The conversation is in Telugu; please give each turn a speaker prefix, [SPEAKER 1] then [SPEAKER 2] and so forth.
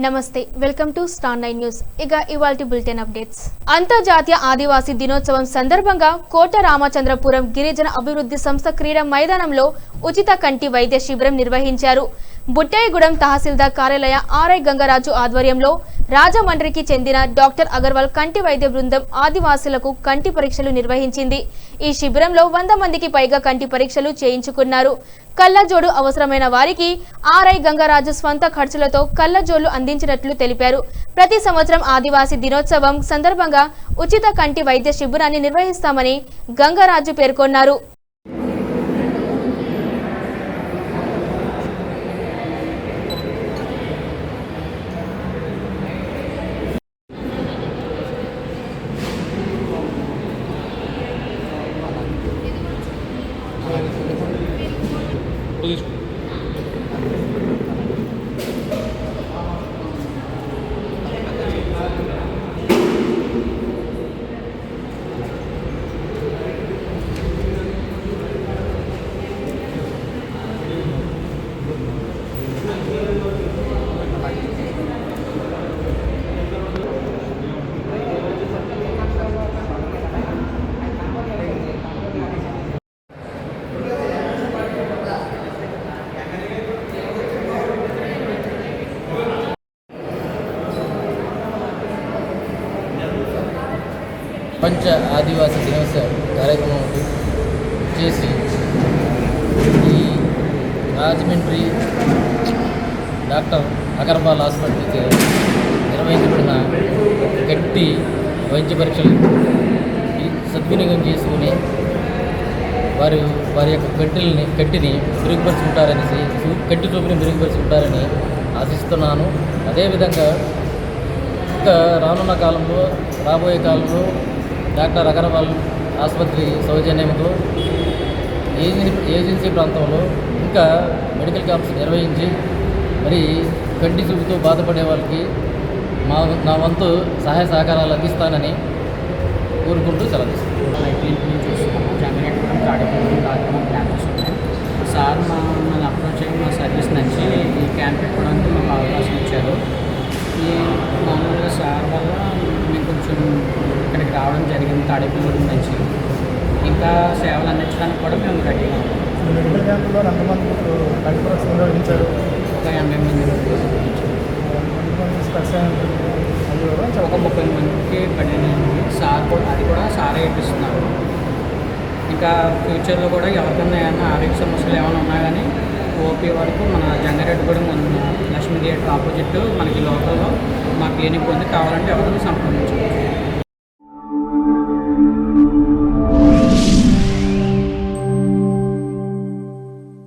[SPEAKER 1] నమస్తే వెల్కమ్ టు స్టార్ 9 న్యూస్. ఇవాల్టి బులెటిన్ అప్డేట్స్. అంతర్జాతీయ ఆదివాసీ దినోత్సవం సందర్భంగా కోట రామచంద్రపురం గిరిజన అభివృద్ధి సంస్థ క్రీడా మైదానంలో ఉచిత కంటి వైద్య శిబిరం నిర్వహించారు. బుట్టయ్యగూడెం తహసీల్దార్ కార్యాలయ ఆర్ఐ గంగరాజు ఆధ్వర్యంలో రాజమండ్రికి చెందిన డాక్టర్ అగర్వాల్ కంటి వైద్య బృందం ఆదివాసులకు కంటి పరీక్షలు నిర్వహించింది. ఈ శిబిరంలో 100 మందికి పైగా కంటి పరీక్షలు చేయించుకున్నారు. కళ్ళజోడు అవసరమైన వారికి ఆర్ఐ గంగరాజు స్వంత ఖర్చులతో కళ్ళజోళ్లు అందించినట్లు తెలిపారు. ప్రతి సంవత్సరం ఆదివాసీ దినోత్సవం సందర్భంగా ఉచిత కంటి వైద్య శిబిరాన్ని నిర్వహిస్తామని గంగరాజు పేర్కొన్నారు.
[SPEAKER 2] ప్రపంచ ఆదివాసీ దినోత్సవ కార్యక్రమం చేసి ఈ రాజమండ్రి డాక్టర్ అగర్వాల్ హాస్పిటల్కి నిర్వహించబడిన గట్టి వైద్య పరీక్షలు సద్వినియోగం చేసుకుని వారి యొక్క కట్టిని మెరుగుపరుచుకుంటారని కంటి చూపుని మెరుగుపరుచుకుంటారని ఆశిస్తున్నాను. అదేవిధంగా ఇంకా రాబోయే కాలంలో డాక్టర్ అగర్వాల్ ఆసుపత్రి సౌజన్యంతో ఏజెన్సీ ప్రాంతంలో ఇంకా మెడికల్ క్యాంప్స్ నిర్వహించి మరి కంటి చూపుతో బాధపడే వాళ్ళకి నా వంతు సహాయ సహకారాలు అందిస్తానని కోరుకుంటూ
[SPEAKER 3] సార్ మన అప్రోచ్ అయ్యి మా సర్వీస్ నచ్చి ఈ క్యాంప్ పెట్టుకోవడానికి మాకు అవకాశం ఇచ్చారు. ఈ మామూలుగా సార్ వల్ల మేము కొంచెం ఇక్కడికి రావడం జరిగింది. తాడేపల్లి నుంచి ఇంకా సేవలు అందించడానికి కూడా మేము రెడీగా ఉన్నాం.
[SPEAKER 4] మెడికల్ క్యాంపులో ఎంతమంది కంటి నిర్వహించారు?
[SPEAKER 3] ఒక 80 మంది ఒక 30 మందికి పడినాయండి. సార్ కూడా అది కూడా సారే ఇప్పిస్తున్నారు. ఇంకా ఫ్యూచర్లో కూడా ఎవరికైనా ఏమైనా ఆరోగ్య సమస్యలు ఏమైనా ఉన్నా కానీ ఓపీ వరకు మన జంగారెడ్డిగూడెం ఉన్న లక్ష్మీ థియేటర్ ఆపోజిట్ మనకి లోకల్లో మా క్లినిక్ ఉంది. కావాలంటే ఎవరైనా సంప్రదించవచ్చు.